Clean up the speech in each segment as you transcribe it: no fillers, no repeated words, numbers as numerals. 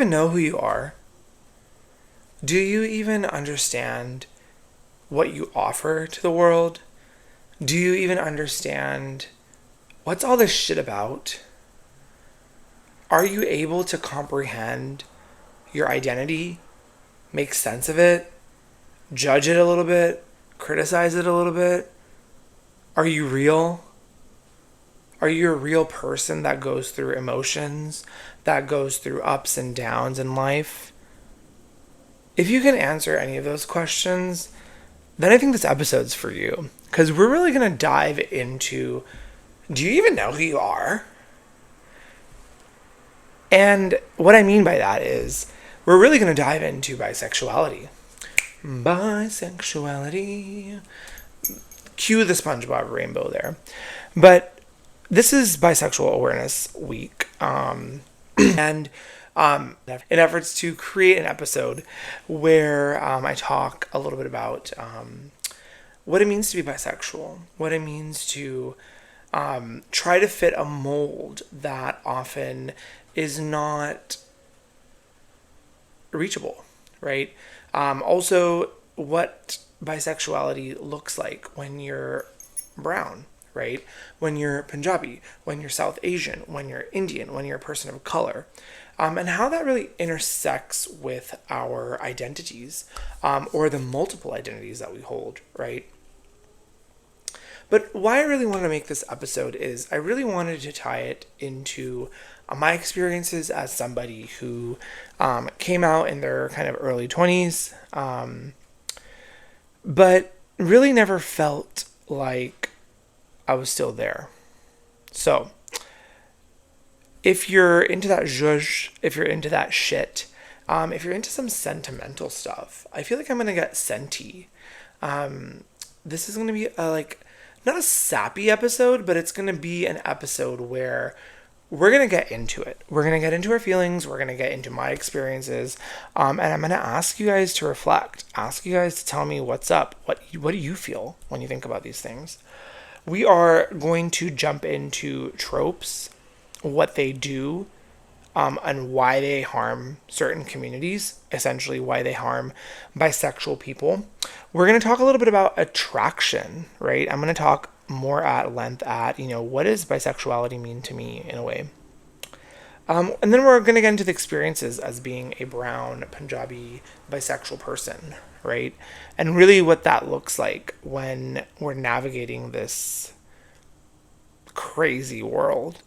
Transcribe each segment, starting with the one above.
even know who you are? Do you even understand what you offer to the world? Do you even understand what's all this shit about? Are you able to comprehend your identity, make sense of it, judge it a little bit, criticize it a little bit? Are you real? Are you a real person that goes through emotions, that goes through ups and downs in life? If you can answer any of those questions, then I think this episode's for you. Because we're really going to dive into, do you even know who you are? And what I mean by that is, we're really going to dive into bisexuality. Bisexuality. Cue the SpongeBob rainbow there. But this is Bisexual Awareness Week. And in efforts to create an episode where I talk a little bit about what it means to be bisexual, what it means to try to fit a mold that often is not reachable, right? Also, what bisexuality looks like when you're brown, right? When you're Punjabi, when you're South Asian, when you're Indian, when you're a person of color. And how that really intersects with our identities, or the multiple identities that we hold, right? But why I really wanted to make this episode is I really wanted to tie it into my experiences as somebody who came out in their kind of early 20s, but really never felt like I was still there. So, if you're into that zhuzh, if you're into that shit, if you're into some sentimental stuff, I feel like I'm going to get senti. This is going to be not a sappy episode, but it's going to be an episode where we're going to get into it. We're going to get into our feelings. We're going to get into my experiences. And I'm going to ask you guys to reflect, ask you guys to tell me what's up. What do you feel when you think about these things? We are going to jump into tropes, what they do, and why they harm certain communities, essentially why they harm bisexual people. We're going to talk a little bit about attraction, right? I'm going to talk more at length at, what does bisexuality mean to me in a way? And then we're going to get into the experiences as being a brown Punjabi bisexual person, right? And really what that looks like when we're navigating this crazy world.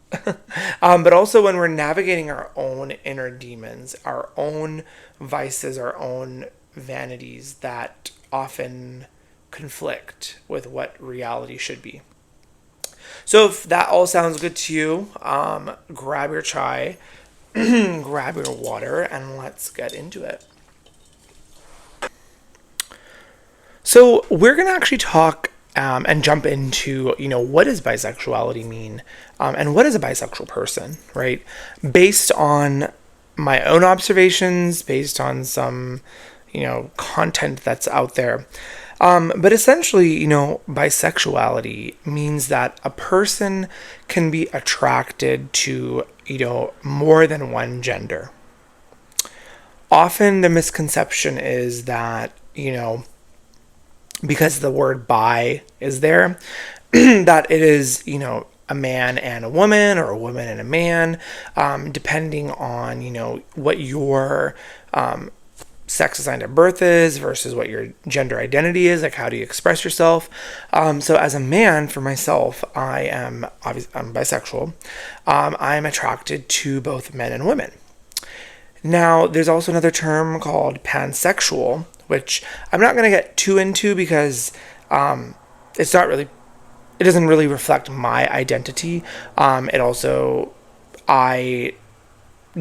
But also when we're navigating our own inner demons, our own vices, our own vanities that often conflict with what reality should be. So if that all sounds good to you, grab your chai, grab your water, and let's get into it. So we're going to actually talk and jump into, what does bisexuality mean? And what is a bisexual person, right? Based on my own observations, based on some, content that's out there. But essentially, bisexuality means that a person can be attracted to, more than one gender. Often the misconception is that, because the word bi is there, that it is, a man and a woman or a woman and a man, depending on, what your sex assigned at birth is versus what your gender identity is, like how do you express yourself. So as a man, for myself, I'm bisexual. I'm attracted to both men and women. Now, there's also another term called pansexual, which I'm not going to get too into because it doesn't really reflect my identity. I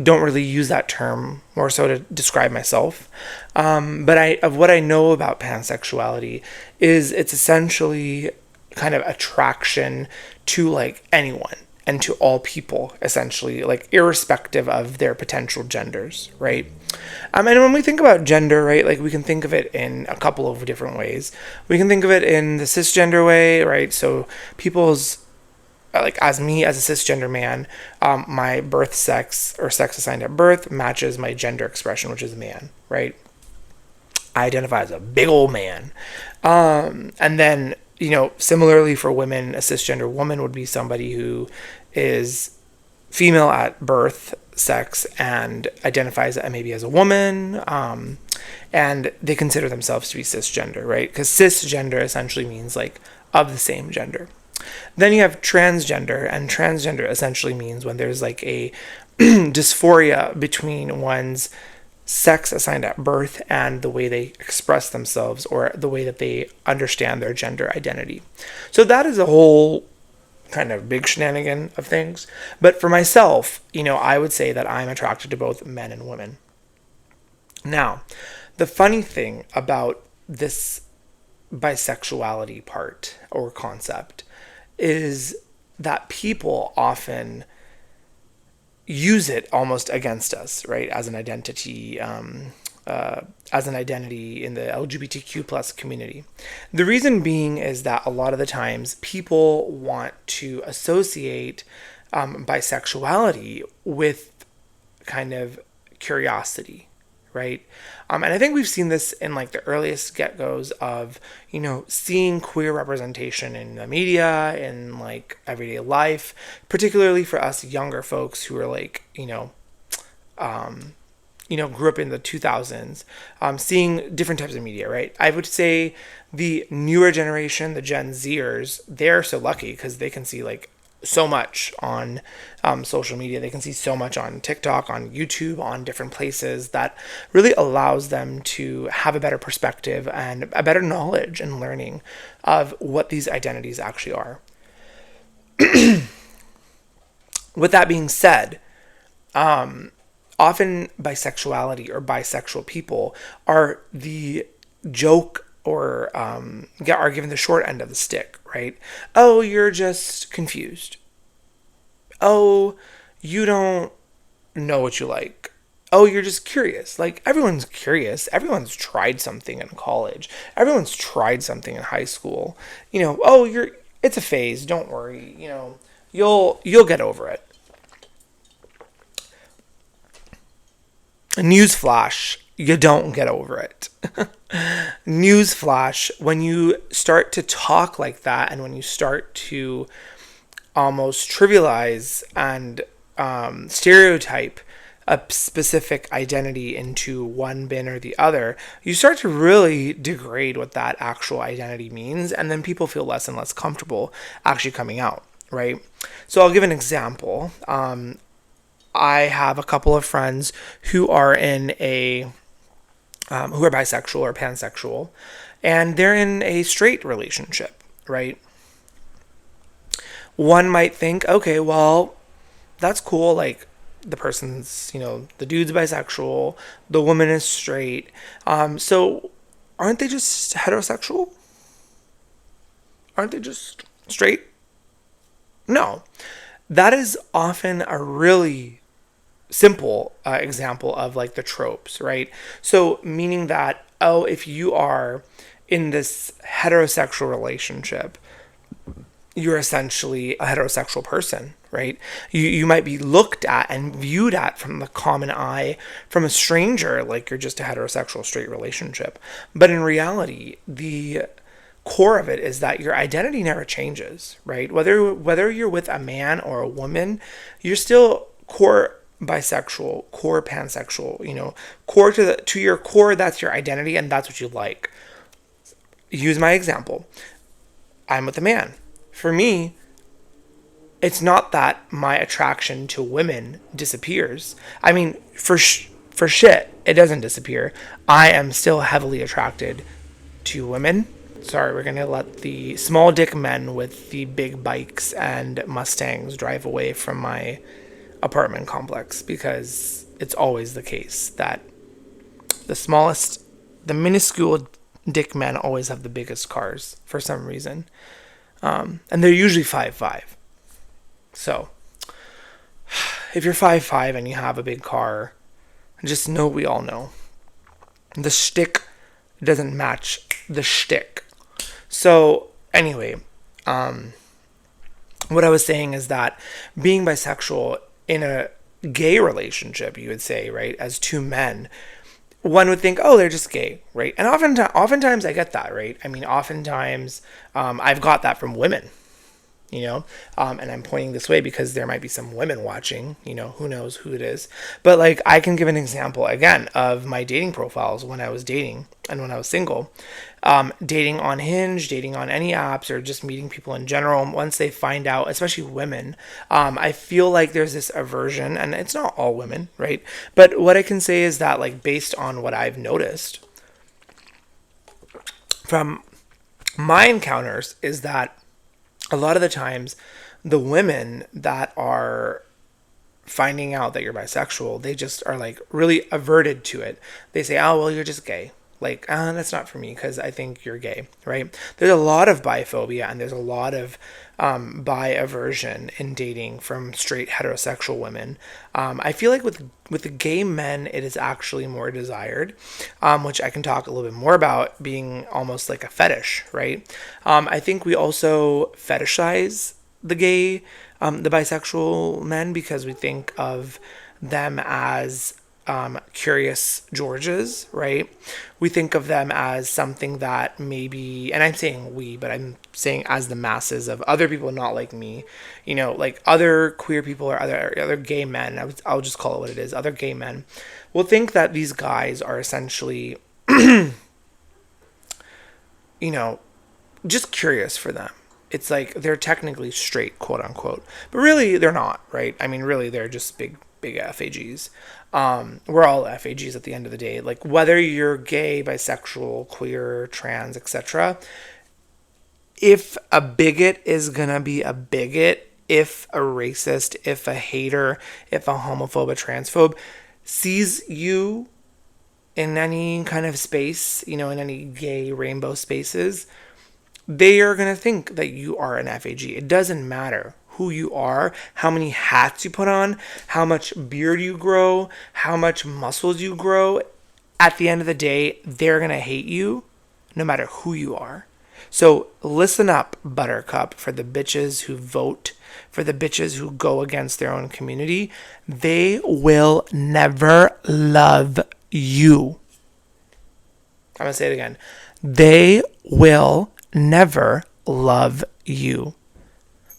don't really use that term, more so to describe myself. But of what I know about pansexuality is it's essentially kind of attraction to anyone and to all people, essentially, irrespective of their potential genders, right? And when we think about gender, right, we can think of it in a couple of different ways. We can think of it in the cisgender way, right? So people's like as me as a cisgender man, my birth sex or sex assigned at birth matches my gender expression, which is a man, right? I identify as a big old man. And then, similarly for women, a cisgender woman would be somebody who is female at birth, sex, and identifies maybe as a woman. And they consider themselves to be cisgender, right? Because cisgender essentially means like of the same gender. Then you have transgender, and transgender essentially means when there's like a dysphoria between one's sex assigned at birth and the way they express themselves or the way that they understand their gender identity. So that is a whole kind of big shenanigan of things. But for myself, I would say that I'm attracted to both men and women. Now, the funny thing about this bisexuality part or concept is that people often use it almost against us, right? As an identity, in the LGBTQ plus community. The reason being is that a lot of the times people want to associate bisexuality with kind of curiosity, right? And I think we've seen this in like the earliest get-goes of, seeing queer representation in the media, in like everyday life, particularly for us younger folks who are like, grew up in the 2000s, seeing different types of media, right? I would say the newer generation, the Gen Zers, they're so lucky because they can see like so much on social media. They can see so much on TikTok, on YouTube, on different places that really allows them to have a better perspective and a better knowledge and learning of what these identities actually are. With that being said, often bisexuality or bisexual people are the joke or are given the short end of the stick, right? Oh, you're just confused. Oh, you don't know what you like. Oh, you're just curious. Like, everyone's curious. Everyone's tried something in college. Everyone's tried something in high school. It's a phase. Don't worry. You'll get over it. Newsflash, you don't get over it. Newsflash, when you start to talk like that and when you start to almost trivialize and stereotype a specific identity into one bin or the other, you start to really degrade what that actual identity means, and then people feel less and less comfortable actually coming out, right? So I'll give an example. I have a couple of friends who are who are bisexual or pansexual, and they're in a straight relationship, right? One might think, okay, well, that's cool. Like, the person's, the dude's bisexual, the woman is straight. So aren't they just heterosexual? Aren't they just straight? No. That is often a really simple example of like the tropes, right? So meaning that, if you are in this heterosexual relationship, you're essentially a heterosexual person, right? You might be looked at and viewed at from the common eye from a stranger like you're just a heterosexual straight relationship. But in reality, the core of it is that your identity never changes, right? Whether you're with a man or a woman, you're still core bisexual, core pansexual, core to your core, that's your identity and that's what you like. Use my example. I'm with a man. For me, it's not that my attraction to women disappears. I mean, for shit, it doesn't disappear. I am still heavily attracted to women. Sorry, we're going to let the small dick men with the big bikes and Mustangs drive away from my apartment complex, because it's always the case that the minuscule dick men always have the biggest cars for some reason. And they're usually 5'5". So, if you're 5'5" and you have a big car, just know we all know. The shtick doesn't match the shtick. So, anyway, what I was saying is that being bisexual in a gay relationship, you would say, right, as two men, one would think, oh, they're just gay, right? And oftentimes I get that, right? I mean, oftentimes I've got that from women, and I'm pointing this way because there might be some women watching, who knows who it is. But like, I can give an example again of my dating profiles when I was dating and when I was single. Dating on Hinge, dating on any apps, or just meeting people in general, once they find out, especially women, I feel like there's this aversion, and it's not all women, right? But what I can say is that, like, based on what I've noticed from my encounters, is that a lot of the times the women that are finding out that you're bisexual, they just are like really averted to it. They say, oh, well, you're just gay. Like, that's not for me because I think you're gay, right? There's a lot of biphobia and there's a lot of bi aversion in dating from straight heterosexual women. I feel like with the gay men, it is actually more desired, which I can talk a little bit more about, being almost like a fetish, right? I think we also fetishize the bisexual men because we think of them as curious Georges, right? We think of them as something that maybe, and I'm saying we, but I'm saying as the masses of other people not like me, like other queer people or other gay men, I'll just call it what it is, other gay men, will think that these guys are essentially, just curious for them. It's like they're technically straight, quote unquote, but really they're not, right? I mean, really they're just big FAGs. We're all FAGs at the end of the day. Like, whether you're gay, bisexual, queer, trans, etc. If a bigot is gonna be a bigot, if a racist, if a hater, if a homophobe, a transphobe sees you in any kind of space, in any gay rainbow spaces, they are going to think that you are an FAG. It doesn't matter who you are, how many hats you put on, how much beard you grow, how much muscles you grow. At the end of the day, they're going to hate you no matter who you are. So listen up, Buttercup, for the bitches who vote, for the bitches who go against their own community. They will never love you. I'm going to say it again. They will never love you.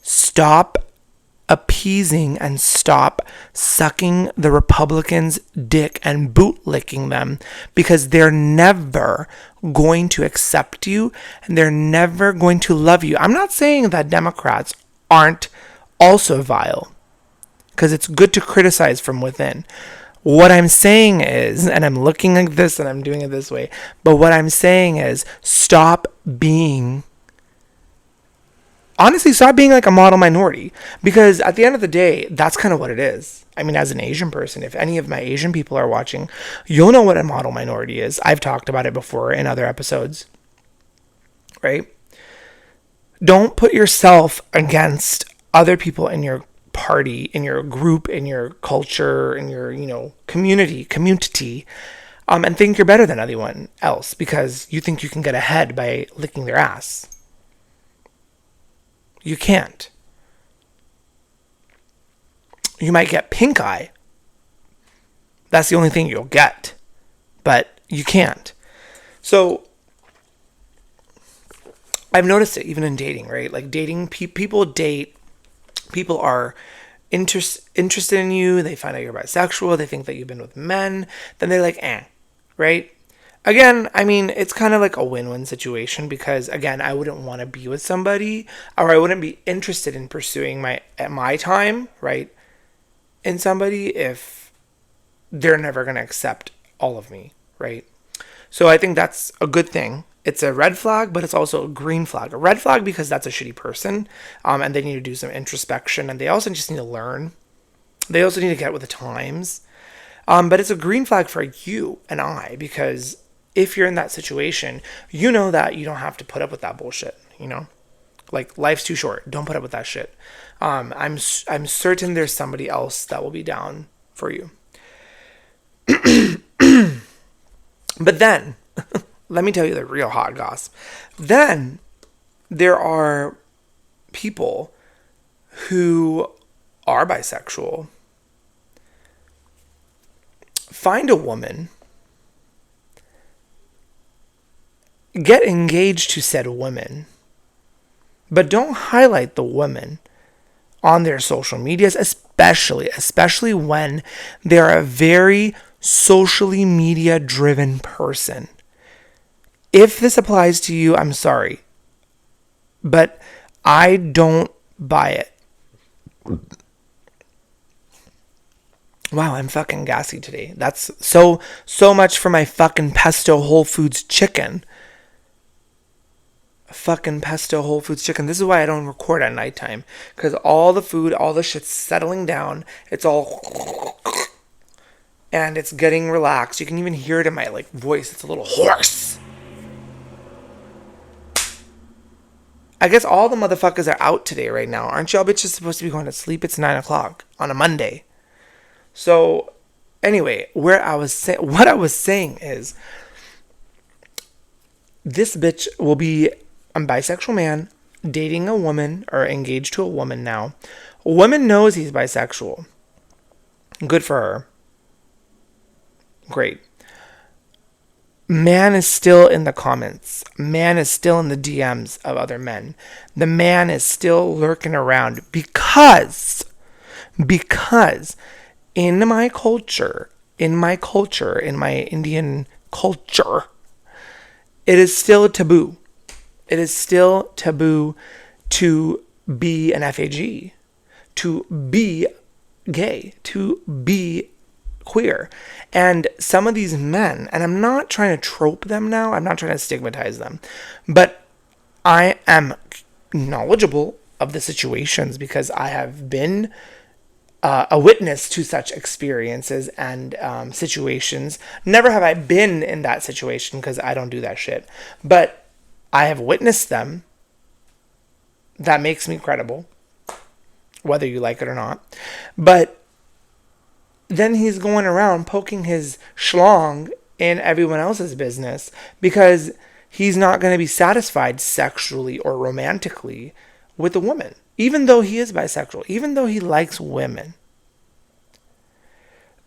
Stop appeasing and stop sucking the Republicans' dick and bootlicking them, because they're never going to accept you and they're never going to love you. I'm not saying that Democrats aren't also vile, because it's good to criticize from within. What I'm saying is, and I'm looking like this and I'm doing it this way, but what I'm saying is stop being like a model minority, because at the end of the day, that's kind of what it is. I mean, as an Asian person, if any of my Asian people are watching, you'll know what a model minority is. I've talked about it before in other episodes, right? Don't put yourself against other people in your party, in your group, in your culture, in your, community, and think you're better than anyone else because you think you can get ahead by licking their ass. You can't. You might get pink eye. That's the only thing you'll get. But you can't. So I've noticed it even in dating, right? Like dating, people date, people are interested in you. They find out you're bisexual. They think that you've been with men. Then they're like, right? Again, I mean, it's kind of like a win-win situation because, again, I wouldn't want to be with somebody, or I wouldn't be interested in pursuing my time, right, in somebody if they're never going to accept all of me, right? So I think that's a good thing. It's a red flag, but it's also a green flag. A red flag because that's a shitty person, and they need to do some introspection, and they also just need to learn. They also need to get with the times. But it's a green flag for you and I, because if you're in that situation, you know that you don't have to put up with that bullshit, Like, life's too short. Don't put up with that shit. I'm certain there's somebody else that will be down for you. But then, let me tell you the real hot gossip. Then, there are people who are bisexual, find a woman, get engaged to said woman, but don't highlight the woman on their social medias, especially when they're a very socially media driven person. If this applies to you, I'm sorry, but I don't buy it. Wow, I'm fucking gassy today. That's so much for my fucking pesto Whole Foods chicken. Fucking pesto Whole Foods chicken. This is why I don't record at nighttime. Because all the food, all the shit's settling down. It's all... And it's getting relaxed. You can even hear it in my voice. It's a little hoarse. I guess all the motherfuckers are out today right now. Aren't y'all bitches supposed to be going to sleep? It's 9 o'clock on a Monday. So, anyway, what I was saying is, this bitch will be a bisexual man dating a woman or engaged to a woman now. A woman knows he's bisexual. Good for her. Great. Man is still in the comments. Man is still in the DMs of other men. The man is still lurking around because in my culture, in my Indian culture, it is still taboo. It is still taboo to be an FAG, to be gay, to be queer. And some of these men, and I'm not trying to trope them now, I'm not trying to stigmatize them, but I am knowledgeable of the situations because I have been a witness to such experiences and situations. Never have I been in that situation because I don't do that shit. But I have witnessed them. That makes me credible, whether you like it or not. But then he's going around poking his schlong in everyone else's business because he's not going to be satisfied sexually or romantically with a woman. Even though he is bisexual, even though he likes women,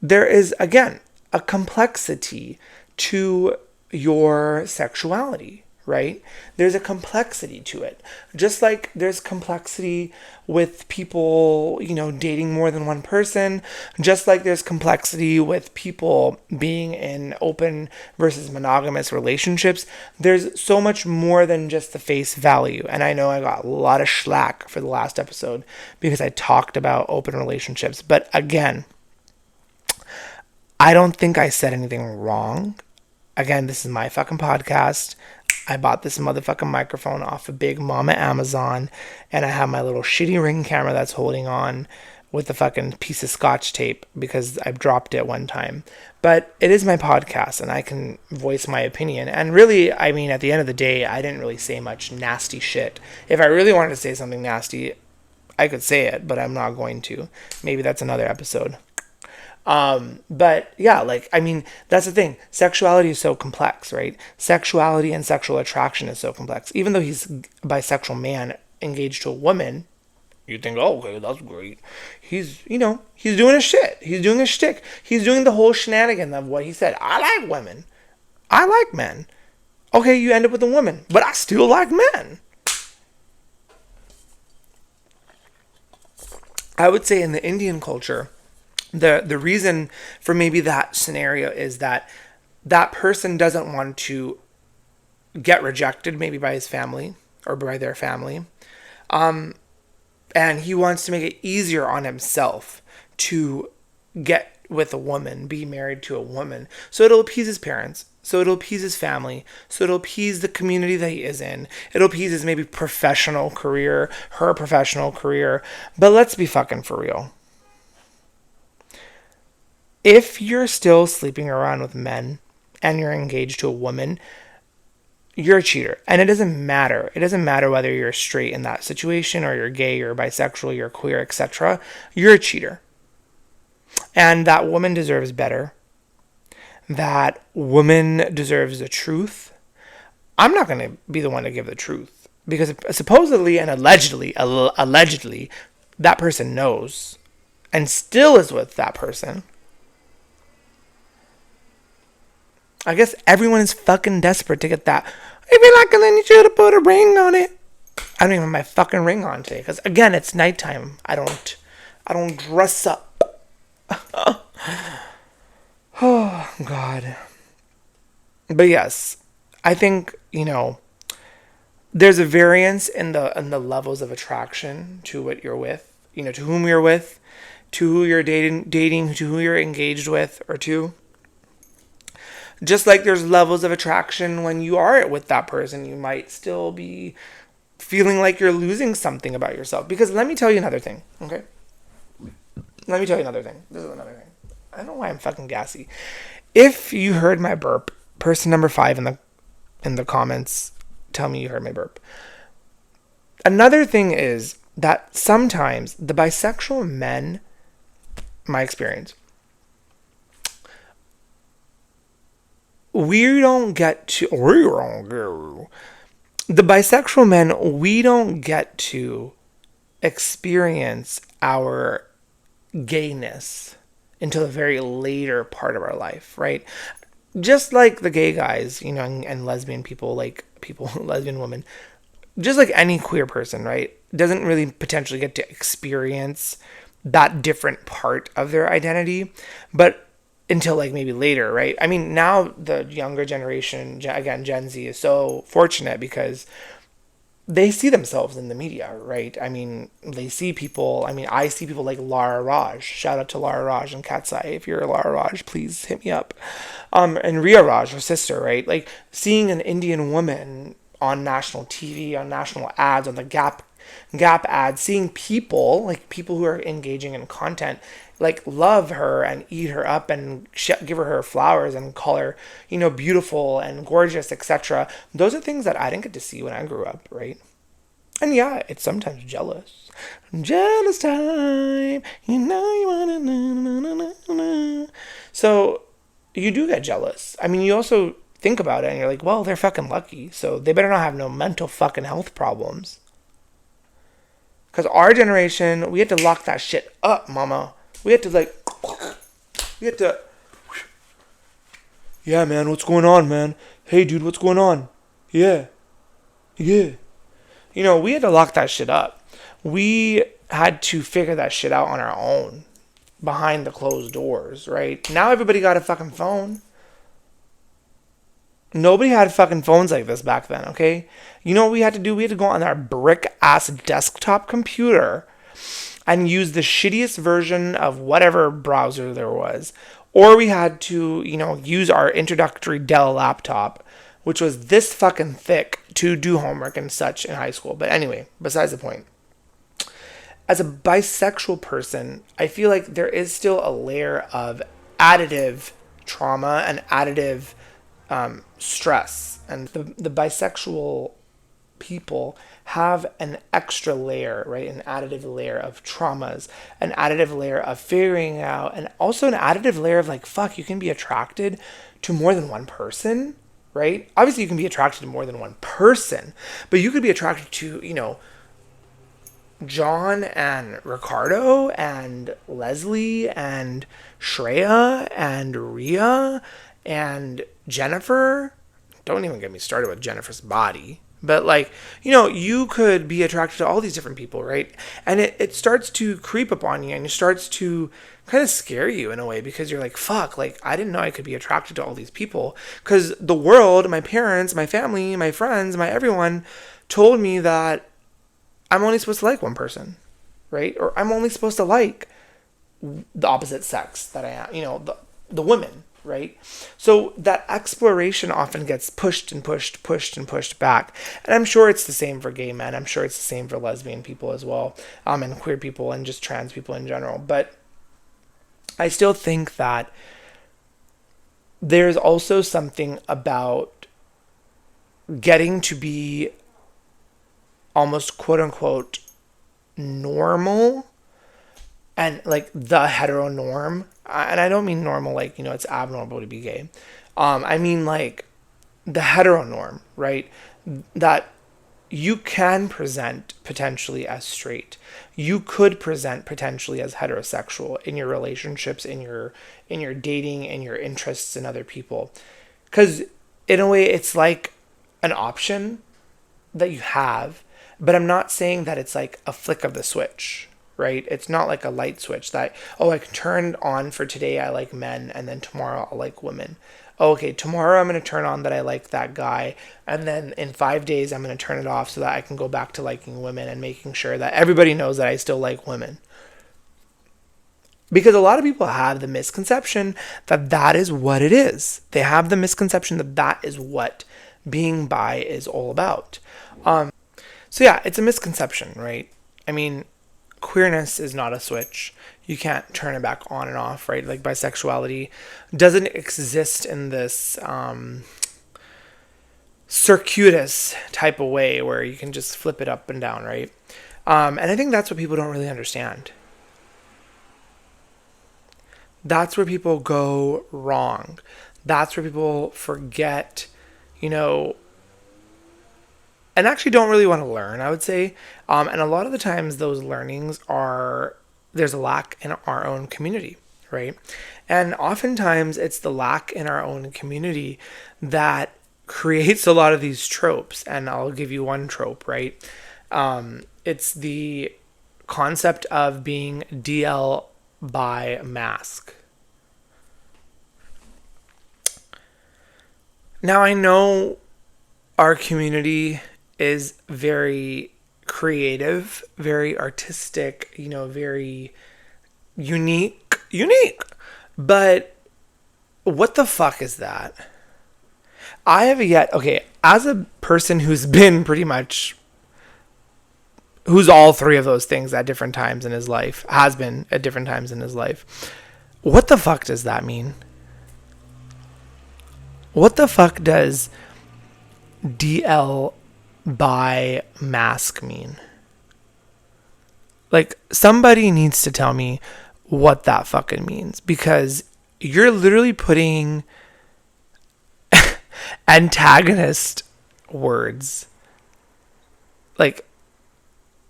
there is, again, a complexity to your sexuality, right? There's a complexity to it. Just like there's complexity with people, dating more than one person, just like there's complexity with people being in open versus monogamous relationships, there's so much more than just the face value. And I know I got a lot of schlack for the last episode because I talked about open relationships. But again, I don't think I said anything wrong. Again, this is my fucking podcast. I bought this motherfucking microphone off of Big Mama Amazon, and I have my little shitty Ring camera that's holding on with a fucking piece of scotch tape because I dropped it one time. But it is my podcast, and I can voice my opinion. And really, I mean, at the end of the day, I didn't really say much nasty shit. If I really wanted to say something nasty, I could say it, but I'm not going to. Maybe that's another episode. But yeah, that's the thing. Sexuality is so complex, right? Sexuality and sexual attraction is so complex. Even though he's a bisexual man engaged to a woman, you think, oh, okay, that's great. He's doing his shit. He's doing his shtick. He's doing the whole shenanigan of what he said. I like women. I like men. Okay, you end up with a woman, but I still like men. I would say in the Indian culture, the reason for maybe that scenario is that person doesn't want to get rejected maybe by his family or by their family. And he wants to make it easier on himself to get with a woman, be married to a woman. So it'll appease his parents. So it'll appease his family. So it'll appease the community that he is in. It'll appease his maybe professional career, her professional career. But let's be fucking for real. If you're still sleeping around with men and you're engaged to a woman, you're a cheater. And it doesn't matter. It doesn't matter whether you're straight in that situation or you're gay, you're bisexual, you're queer, etc. You're a cheater. And that woman deserves better. That woman deserves the truth. I'm not going to be the one to give the truth. Because supposedly and allegedly, that person knows and still is with that person, I guess everyone is fucking desperate to get that. If you like it, then you should have put a ring on it. I don't even have my fucking ring on today because, again, it's nighttime. I don't dress up. Oh God. But yes, I think, there's a variance in the levels of attraction to what you're with, to whom you're with, to who you're dating, to who you're engaged with, or to. Just like there's levels of attraction when you are with that person, you might still be feeling like you're losing something about yourself. Because let me tell you another thing, okay? Let me tell you another thing. This is another thing. I don't know why I'm fucking gassy. If you heard my burp, person number 5 in the comments, tell me you heard my burp. Another thing is that sometimes the bisexual men, my experience, we don't get to experience our gayness until the very later part of our life, right? Just like the gay guys, and lesbian people, lesbian women, just like any queer person, right? Doesn't really potentially get to experience that different part of their identity, but until like maybe later, right? I mean, now the younger generation, again, Gen Z, is so fortunate because they see themselves in the media, right? I mean, they see people. I mean, I see people like Lara Raj. Shout out to Lara Raj and Cat's Eye. If you're a Lara Raj, please hit me up. And Ria Raj, her sister, right? Like seeing an Indian woman on national TV, on national ads, on the Gap ads, seeing people who are engaging in content, like love her and eat her up and give her flowers and call her, beautiful and gorgeous, etc. Those are things that I didn't get to see when I grew up, right? And yeah, it's sometimes jealous. Jealous time, you wanna na. So you do get jealous. I mean, you also think about it and you're like, well, they're fucking lucky, so they better not have no mental fucking health problems. Because our generation, we had to lock that shit up, mama. We had to, yeah, man, what's going on, man? Hey, dude, what's going on? Yeah. We had to lock that shit up. We had to figure that shit out on our own, behind the closed doors, right? Now everybody got a fucking phone. Nobody had fucking phones like this back then, okay? You know what we had to do? We had to go on our brick-ass desktop computer and use the shittiest version of whatever browser there was. Or we had to, use our introductory Dell laptop, which was this fucking thick, to do homework and such in high school. But anyway, besides the point. As a bisexual person, I feel like there is still a layer of additive trauma and additive stress, and the bisexual people have an extra layer, right? An additive layer of traumas, an additive layer of figuring out, and also an additive layer of you can be attracted to more than one person, right? Obviously you can be attracted to more than one person, but you could be attracted to, John and Ricardo and Leslie and Shreya and Rhea and Jennifer. Don't even get me started with Jennifer's body. But you could be attracted to all these different people, right? And it starts to creep upon you and it starts to kind of scare you in a way because you're like, fuck, I didn't know I could be attracted to all these people. Because the world, my parents, my family, my friends, my everyone told me that I'm only supposed to like one person, right? Or I'm only supposed to like the opposite sex that I am, the women, right? So that exploration often gets pushed back. And I'm sure it's the same for gay men. I'm sure it's the same for lesbian people as well, and queer people and just trans people in general. But I still think that there's also something about getting to be almost quote unquote normal and the hetero norm. And I don't mean normal it's abnormal to be gay. I mean the hetero norm, right? That you can present potentially as straight. You could present potentially as heterosexual in your relationships, in your dating, in your interests in other people. Because in a way, it's like an option that you have, but I'm not saying that it's like a flick of the switch, right? It's not like a light switch that, oh, I can turn on for today I like men, and then tomorrow I'll like women. Oh, okay, tomorrow I'm going to turn on that I like that guy, and then in 5 days I'm going to turn it off so that I can go back to liking women and making sure that everybody knows that I still like women. Because a lot of people have the misconception that that is what it is. They have the misconception that that is what being bi is all about. So yeah, it's a misconception, right? I mean, queerness is not a switch. You can't turn it back on and off, right? Like bisexuality doesn't exist in this circuitous type of way where you can just flip it up and down, right? And I think that's what people don't really understand. That's where people go wrong. That's where people forget, and actually don't really want to learn, I would say. And a lot of the times those learnings there's a lack in our own community, right? And oftentimes it's the lack in our own community that creates a lot of these tropes. And I'll give you one trope, right? It's the concept of being DL by masc. Now I know our community is very creative, very artistic, very unique. But what the fuck is that? I have yet, okay, as a person who's all three of those things at different times in his life, has been at different times in his life, what the fuck does that mean? What the fuck does DL by masc mean? Like, somebody needs to tell me what that fucking means, because you're literally putting antagonist words, like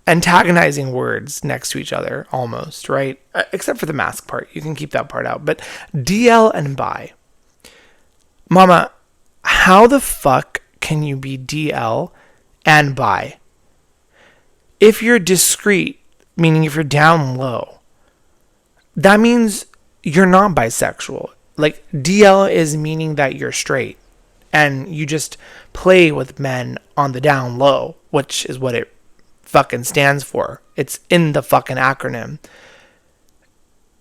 antagonizing words next to each other almost, right? Except for the masc part. You can keep that part out. But DL and bi. Mama, how the fuck can you be DL and bi? If you're discreet, meaning if you're down low, that means you're not bisexual. Like, DL is meaning that you're straight and you just play with men on the down low, which is what it fucking stands for. It's in the fucking acronym.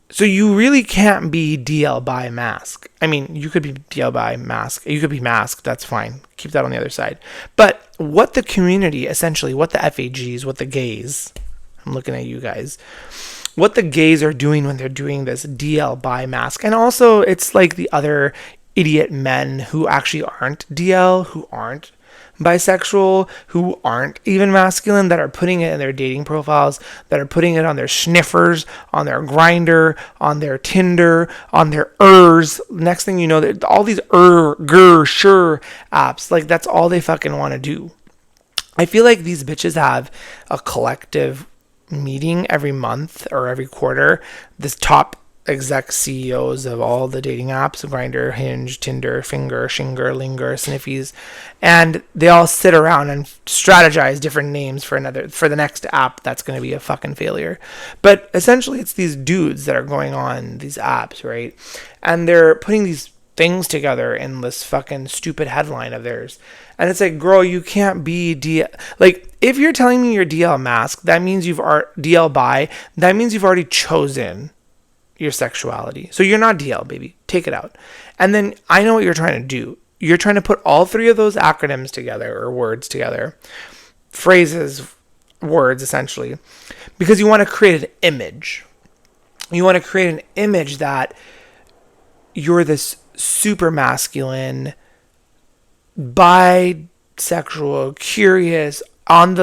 So you really can't be DL by masc. I mean, you could be DL by masc. You could be masc. That's fine. Keep that on the other side. But what the community, essentially, what the FAGs, what the gays, I'm looking at you guys, what the gays are doing when they're doing this DL by masc. And also, it's like the other idiot men who actually aren't DL, who aren't bisexual, who aren't even masculine, that are putting it in their dating profiles, that are putting it on their sniffers, on their Grindr, on their Tinder, on their Next thing you know, all these sure apps, like, that's all they fucking want to do. I feel like these bitches have a collective meeting every month or every quarter. This top exec CEOs of all the dating apps, Grindr, Hinge, Tinder, Finger, Shinger, Linger, Sniffies, and they all sit around and strategize different names for the next app that's going to be a fucking failure. But essentially, it's these dudes that are going on these apps, right? And they're putting these things together in this fucking stupid headline of theirs. And it's like, girl, you can't be DL. Like, if you're telling me you're DL masc, that means you've DL bi, that means you've already chosen your sexuality. So you're not DL, baby. Take it out. And then I know what you're trying to do. You're trying to put all three of those acronyms together, or words together, phrases, words, essentially, because you want to create an image. You want to create an image that you're this super masculine, bisexual, curious, down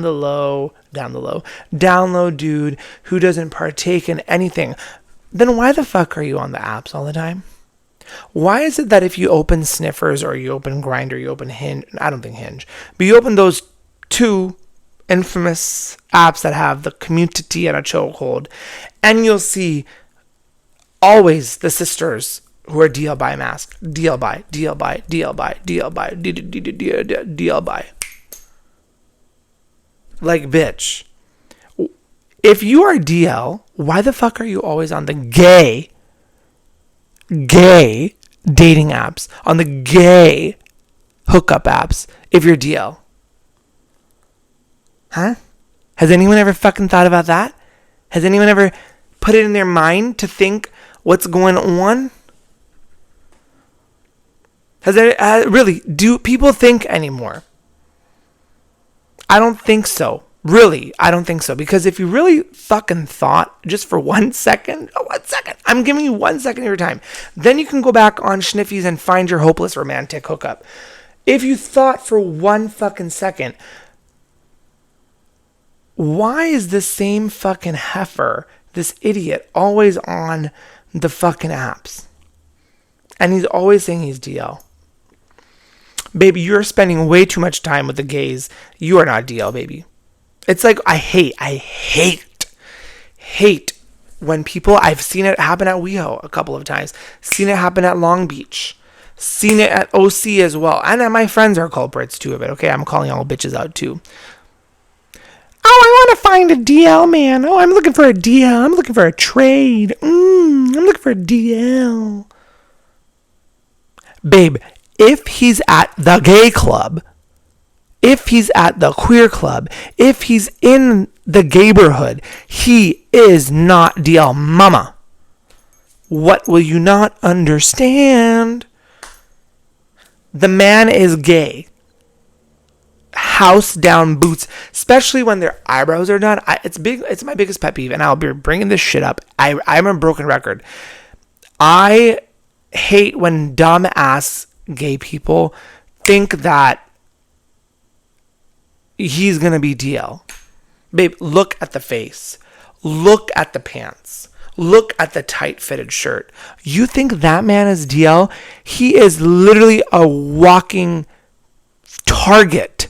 low dude who doesn't partake in anything. Then why the fuck are you on the apps all the time? Why is it that if you open Sniffers or you open Grindr, you open Hinge, I don't think Hinge, but you open those two infamous apps that have the community in a chokehold, and you'll see always the sisters who are DL by mask, DL by, DL by, DL by, DL by, DL by. Like, bitch. If you are DL, why the fuck are you always on the gay dating apps, on the gay hookup apps if you're DL? Huh? Has anyone ever fucking thought about that? Has anyone ever put it in their mind to think what's going on? Really, do people think anymore? I don't think so. Really, I don't think so. Because if you really fucking thought just for 1 second, I'm giving you 1 second of your time. Then you can go back on Schniffies and find your hopeless romantic hookup. If you thought for 1 fucking second, why is this same fucking heifer, this idiot, always on the fucking apps? And he's always saying he's DL. Baby, you're spending way too much time with the gays. You are not DL, baby. It's like, I hate when people, I've seen it happen at WeHo a couple of times, seen it happen at Long Beach, seen it at OC as well, and my friends are culprits too of it, okay? I'm calling all bitches out too. Oh, I want to find a DL man. Oh, I'm looking for a DL. I'm looking for a trade. I'm looking for a DL. Babe, if he's at the gay club, if he's at the queer club, if he's in the gayborhood, he is not DL, mama. What will you not understand? The man is gay. House down boots, especially when their eyebrows are done. It's my biggest pet peeve, and I'll be bringing this shit up. I'm a broken record. I hate when dumb ass gay people think that he's gonna be DL. Babe, look at the face. Look at the pants. Look at the tight fitted shirt. You think that man is DL? He is literally a walking target.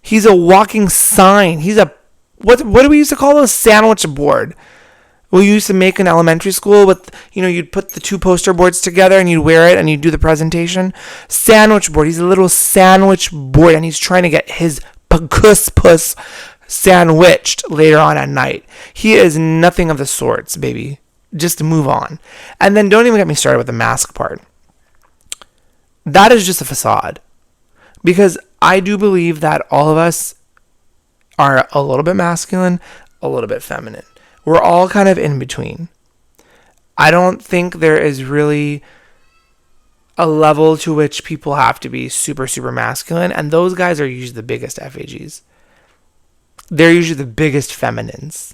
He's a walking sign. He's a, what do we used to call those? Sandwich board. We used to make in elementary school with, you'd put the two poster boards together and you'd wear it and you'd do the presentation. Sandwich board. He's a little sandwich board, and he's trying to get his puss sandwiched later on at night. He is nothing of the sorts, baby. Just move on. And then don't even get me started with the mask part. That is just a facade. Because I do believe that all of us are a little bit masculine, a little bit feminine. We're all kind of in between. I don't think there is really a level to which people have to be super, super masculine. And those guys are usually the biggest FAGs. They're usually the biggest feminines.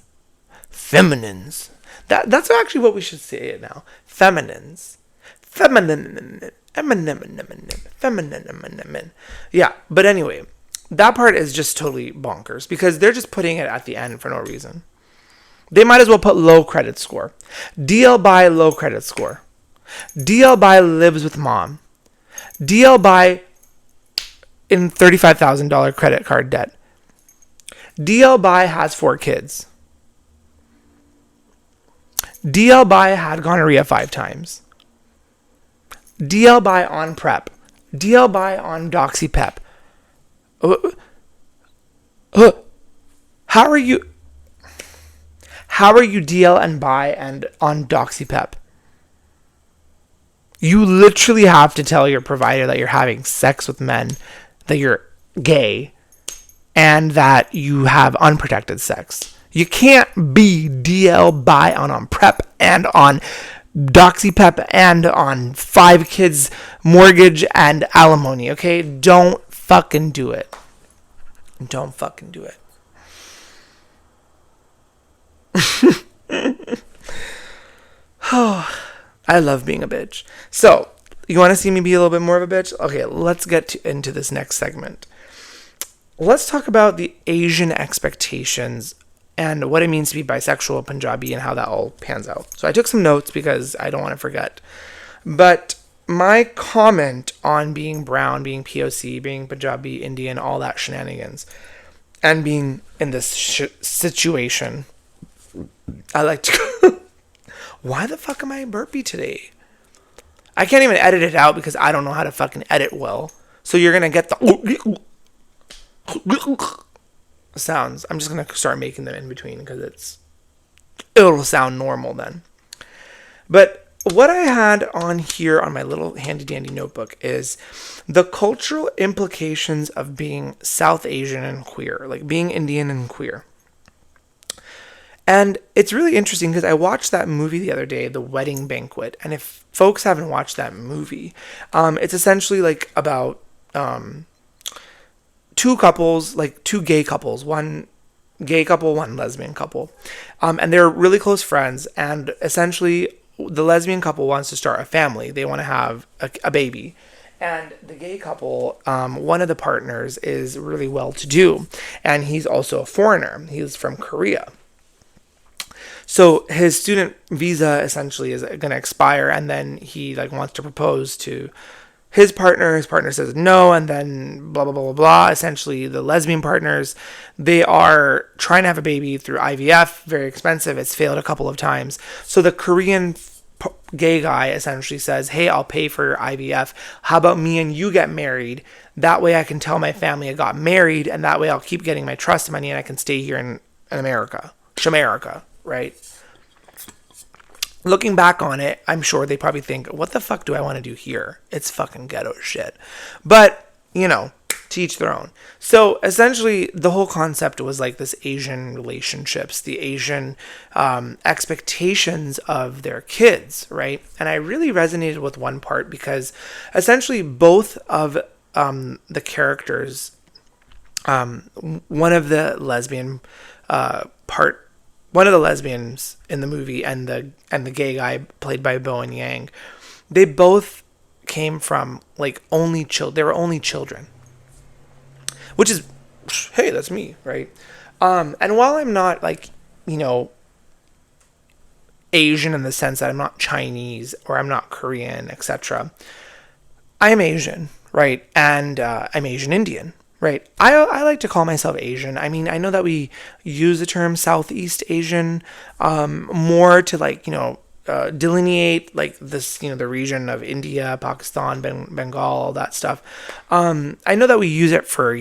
That's actually what we should say it now. Feminines. Feminine. Yeah, but anyway, that part is just totally bonkers because they're just putting it at the end for no reason. They might as well put low credit score. DL by low credit score. DL by lives with mom. DL by in $35,000 credit card debt. DL by has 4 kids. DL by had gonorrhea 5 times. DL by on PrEP. DL by on DoxyPep. How are you DL and bi and on DoxyPep? You literally have to tell your provider that you're having sex with men, that you're gay, and that you have unprotected sex. You can't be DL bi on PrEP and on DoxyPep and on 5 kids mortgage and alimony, okay? Don't fucking do it. Don't fucking do it. Oh, I love being a bitch. So, you want to see me be a little bit more of a bitch? Okay, let's get into this next segment. Let's talk about the Asian expectations and what it means to be bisexual, Punjabi, and how that all pans out. So I took some notes because I don't want to forget. But my comment on being brown, being POC, being Punjabi, Indian, all that shenanigans, and being in this situation, I like to... Why the fuck am I burpy today? I can't even edit it out because I don't know how to fucking edit well. So you're going to get the sounds. I'm just going to start making them in between because it'll sound normal then. But what I had on here on my little handy dandy notebook is the cultural implications of being South Asian and queer, like being Indian and queer. And it's really interesting because I watched that movie the other day, The Wedding Banquet. And if folks haven't watched that movie, it's essentially like about two couples, like two gay couples, one gay couple, one lesbian couple. And they're really close friends. And essentially, the lesbian couple wants to start a family. They want to have a baby. And the gay couple, one of the partners is really well-to-do. And he's also a foreigner. He's from Korea. So his student visa essentially is going to expire, and then he wants to propose to his partner. His partner says no, and then blah, blah, blah, blah, blah. Essentially, the lesbian partners, they are trying to have a baby through IVF. Very expensive. It's failed a couple of times. So the Korean gay guy essentially says, hey, I'll pay for IVF. How about me and you get married? That way I can tell my family I got married, and that way I'll keep getting my trust money, and I can stay here in America. Shamerica. Right? Looking back on it, I'm sure they probably think, what the fuck do I want to do here? It's fucking ghetto shit. But, to each their own. So essentially, the whole concept was like this Asian relationships, the Asian expectations of their kids, right? And I really resonated with one part because essentially both of the characters, one of the lesbians in the movie and the gay guy played by Bowen Yang, they both came from only children. They were only children, which is, hey, that's me, right? And while I'm not Asian in the sense that I'm not Chinese or I'm not Korean, etc., I am Asian, right? And I'm Asian Indian. Right. I like to call myself Asian. I mean, I know that we use the term Southeast Asian more to delineate this, the region of India, Pakistan, Bengal, all that stuff. I know that we use it for,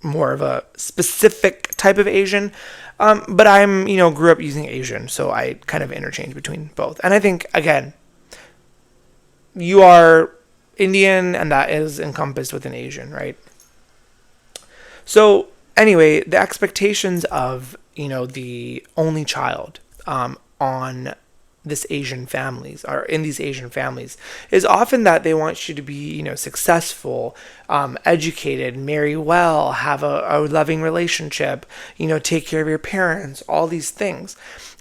more of a specific type of Asian. But I'm, grew up using Asian, so I kind of interchange between both. And I think, again, you are Indian and that is encompassed within Asian, right? So anyway, the expectations of, the only child on this Asian families or in these Asian families is often that they want you to be, successful, educated, marry well, have a loving relationship, take care of your parents, all these things.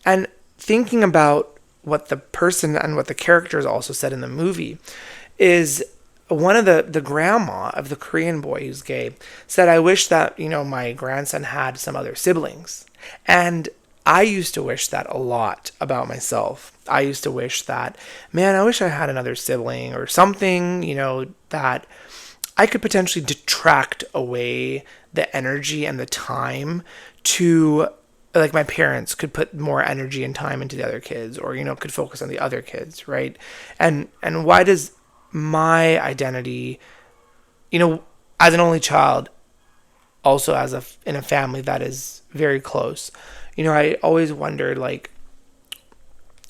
And thinking about what the person and what the characters also said in the movie is one of the grandma of the Korean boy who's gay said, I wish that, my grandson had some other siblings. And I used to wish that a lot about myself. I used to wish that, man, I wish I had another sibling or something, that I could potentially detract away the energy and the time to, my parents could put more energy and time into the other kids or, could focus on the other kids, right? And why does my identity, as an only child, also in a family that is very close, I always wondered,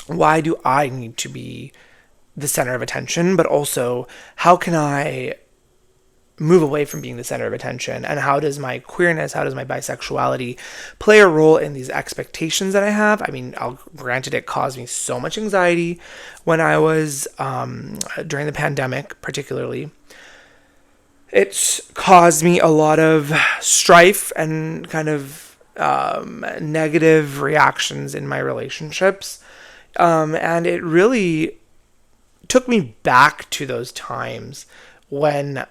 why do I need to be the center of attention? But also, how can I move away from being the center of attention? And how does my queerness, how does my bisexuality play a role in these expectations that I have? I mean, granted, it caused me so much anxiety when I was, during the pandemic, particularly. It's caused me a lot of strife and kind of negative reactions in my relationships. And it really took me back to those times when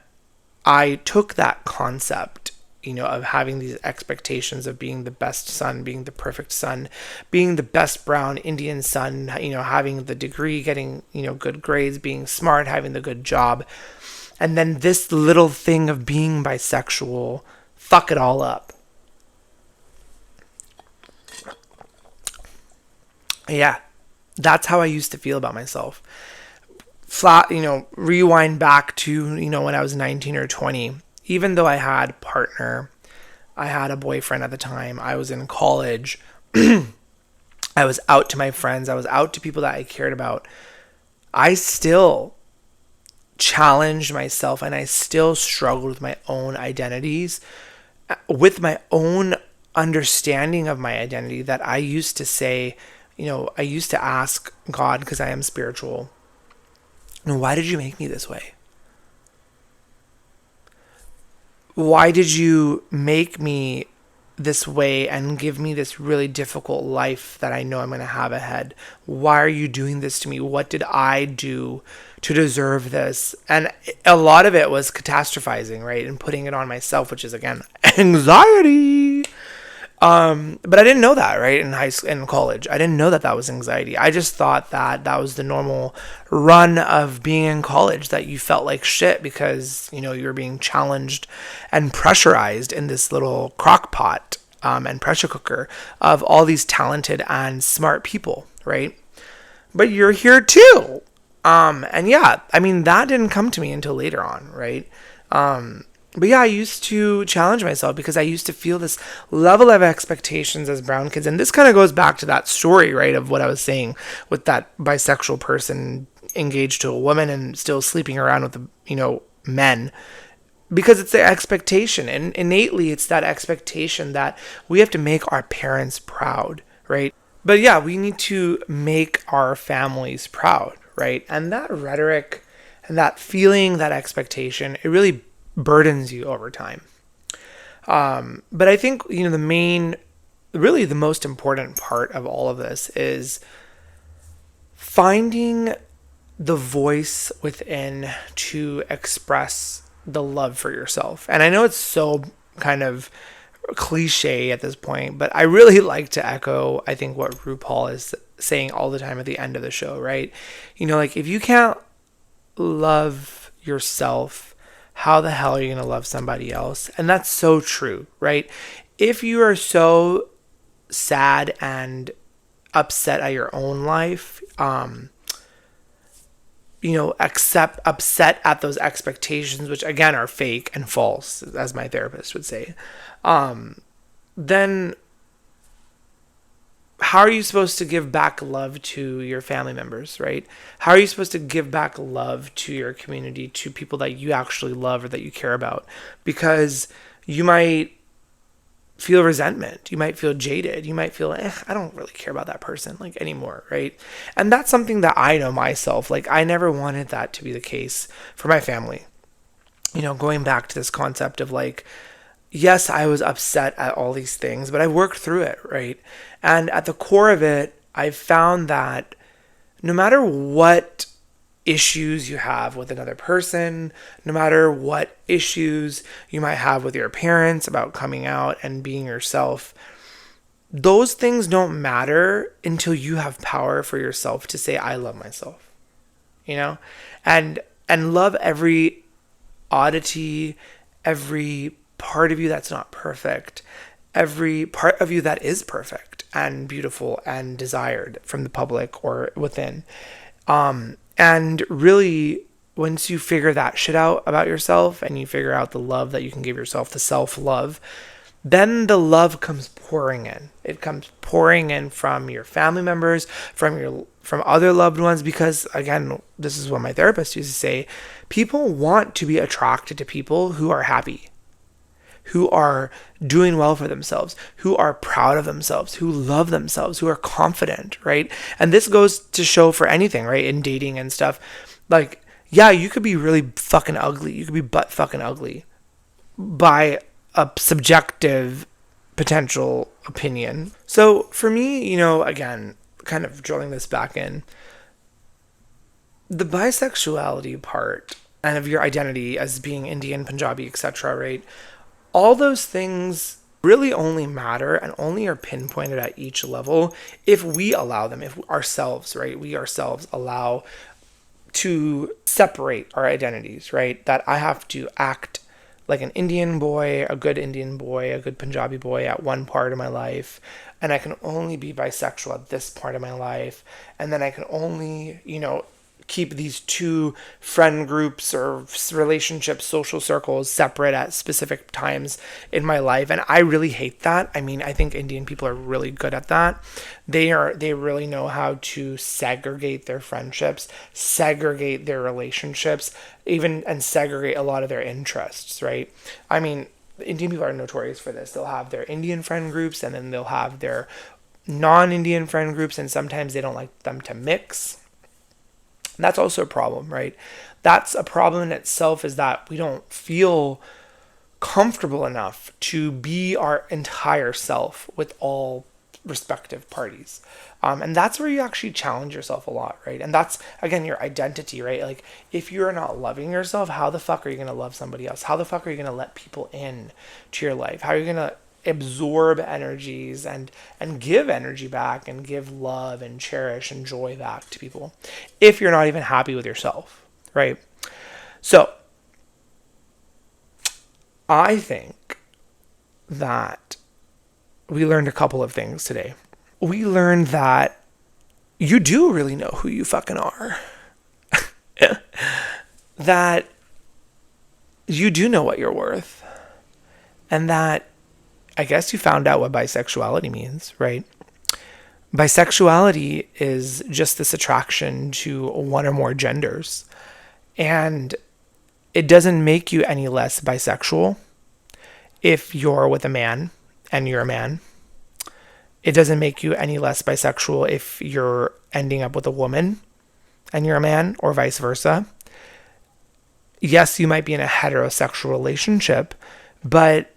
I took that concept of having these expectations of being the best son, being the perfect son, being the best brown Indian son, having the degree, getting, good grades, being smart, having the good job. And then this little thing of being bisexual, fuck it all up. Yeah, that's how I used to feel about myself. Rewind back to, when I was 19 or 20, even though I had a partner, I had a boyfriend at the time, I was in college, I was out to my friends, I was out to people that I cared about, I still challenged myself and I still struggled with my own identities, with my own understanding of my identity, that I used to say, I used to ask God, because I am spiritual, why did you make me this way? Why did you make me this way and give me this really difficult life that I know I'm going to have ahead? Why are you doing this to me? What did I do to deserve this? And a lot of it was catastrophizing, right? And putting it on myself, which is, again, anxiety. But I didn't know that, right? In college, I didn't know that was anxiety. I just thought that was the normal run of being in college, that you felt like shit because, you were being challenged and pressurized in this little crock pot, and pressure cooker of all these talented and smart people, right? But you're here too. And yeah, that didn't come to me until later on, right? But yeah, I used to challenge myself because I used to feel this level of expectations as brown kids. And this kind of goes back to that story, right, of what I was saying with that bisexual person engaged to a woman and still sleeping around with men. Because it's the expectation. And innately, it's that expectation that we have to make our parents proud, right? But yeah, we need to make our families proud, right? And that rhetoric and that feeling, that expectation, it really burdens you over time. But I think, really the most important part of all of this is finding the voice within to express the love for yourself. And I know it's so kind of cliche at this point, but I really like to echo, I think, what RuPaul is saying all the time at the end of the show, right? If you can't love yourself, how the hell are you going to love somebody else? And that's so true, right? If you are so sad and upset at your own life, upset at those expectations, which again are fake and false, as my therapist would say, then how are you supposed to give back love to your family members, right? How are you supposed to give back love to your community, to people that you actually love or that you care about? Because you might feel resentment. You might feel jaded. You might feel, I don't really care about that person anymore, right? And that's something that I know myself. I never wanted that to be the case for my family. Going back to this concept of yes, I was upset at all these things, but I worked through it, right? And at the core of it, I've found that no matter what issues you have with another person, no matter what issues you might have with your parents about coming out and being yourself, those things don't matter until you have power for yourself to say, I love myself, and love every oddity, every part of you that's not perfect, every part of you that is perfect and beautiful and desired from the public or within. And really, once you figure that shit out about yourself and you figure out the love that you can give yourself, the self-love, then the love comes pouring in. It comes pouring in from your family members, from other loved ones, because again, this is what my therapist used to say, people want to be attracted to people who are happy, who are doing well for themselves, who are proud of themselves, who love themselves, who are confident, right? And this goes to show for anything, right? In dating and stuff. Yeah, you could be really fucking ugly. You could be butt fucking ugly by a subjective potential opinion. So for me, again, kind of drilling this back in, the bisexuality part and of your identity as being Indian, Punjabi, etc., right? All those things really only matter and only are pinpointed at each level if we allow them, if ourselves, right? We ourselves allow to separate our identities, right? That I have to act like an Indian boy, a good Punjabi boy at one part of my life, and I can only be bisexual at this part of my life, and then I can only, keep these two friend groups or relationships, social circles separate at specific times in my life. And I really hate that. I mean, I think Indian people are really good at that. They really know how to segregate their friendships, segregate their relationships, and segregate a lot of their interests, right? I mean, Indian people are notorious for this. They'll have their Indian friend groups, and then they'll have their non-Indian friend groups, and sometimes they don't like them to mix. That's also a problem, right? That's a problem in itself, is that we don't feel comfortable enough to be our entire self with all respective parties. And that's where you actually challenge yourself a lot, right? And that's, again, your identity, right? Like, if you're not loving yourself, how the fuck are you going to love somebody else? How the fuck are you going to let people in to your life? How are you going to absorb energies and give energy back and give love and cherish and joy back to people if you're not even happy with yourself, right? So I think that we learned a couple of things today. We learned that you do really know who you fucking are. That you do know what you're worth. And that I guess you found out what bisexuality means, right? Bisexuality is just this attraction to one or more genders. And it doesn't make you any less bisexual if you're with a man and you're a man. It doesn't make you any less bisexual if you're ending up with a woman and you're a man, or vice versa. Yes, you might be in a heterosexual relationship, but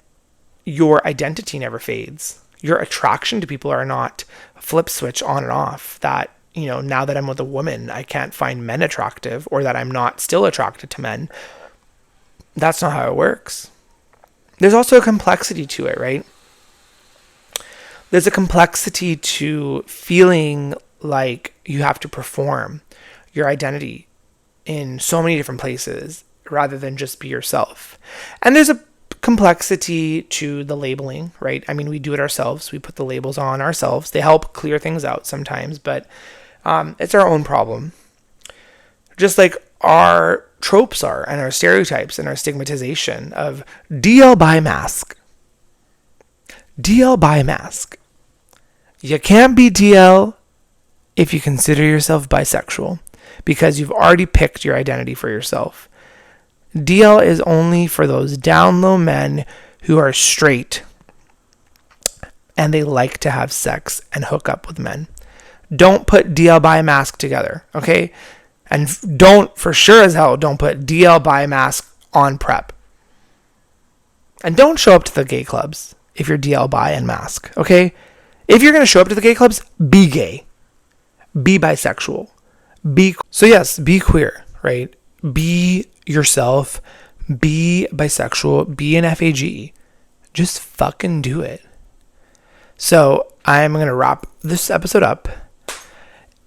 your identity never fades. Your attraction to people are not a flip switch on and off, that, now that I'm with a woman, I can't find men attractive, or that I'm not still attracted to men. That's not how it works. There's also a complexity to it, right? There's a complexity to feeling like you have to perform your identity in so many different places rather than just be yourself. And there's a complexity to the labeling, right? I mean, we do it ourselves. We put the labels on ourselves. They help clear things out sometimes, but it's our own problem. Just like our tropes are, and our stereotypes and our stigmatization of DL by mask. DL by mask. You can't be DL if you consider yourself bisexual, because you've already picked your identity for yourself. DL is only for those down low men who are straight and they like to have sex and hook up with men. Don't put DL by mask together, okay? And don't, for sure as hell, don't put DL by mask on prep. And don't show up to the gay clubs if you're DL bi and mask, okay? If you're going to show up to the gay clubs, be gay. Be bisexual. So yes, be queer, right? Be yourself. Be bisexual. Be an FAG. Just fucking do it. So I'm going to wrap this episode up.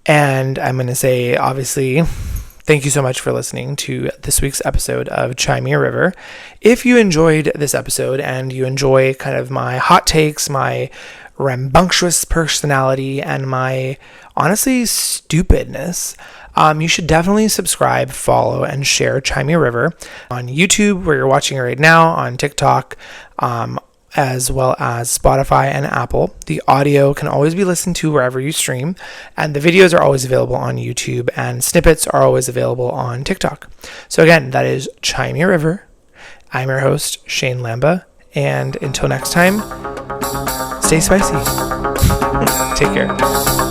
And I'm going to say, obviously, thank you so much for listening to this week's episode of Chime Me a River. If you enjoyed this episode and you enjoy kind of my hot takes, my rambunctious personality, and my, honestly, stupidness, you should definitely subscribe, follow, and share Chime Me a River on YouTube, where you're watching it right now, on TikTok, as well as Spotify and Apple. The audio can always be listened to wherever you stream, and the videos are always available on YouTube, and snippets are always available on TikTok. So again, that is Chime Me a River. I'm your host, Shane Lamba, and until next time, stay spicy. Take care.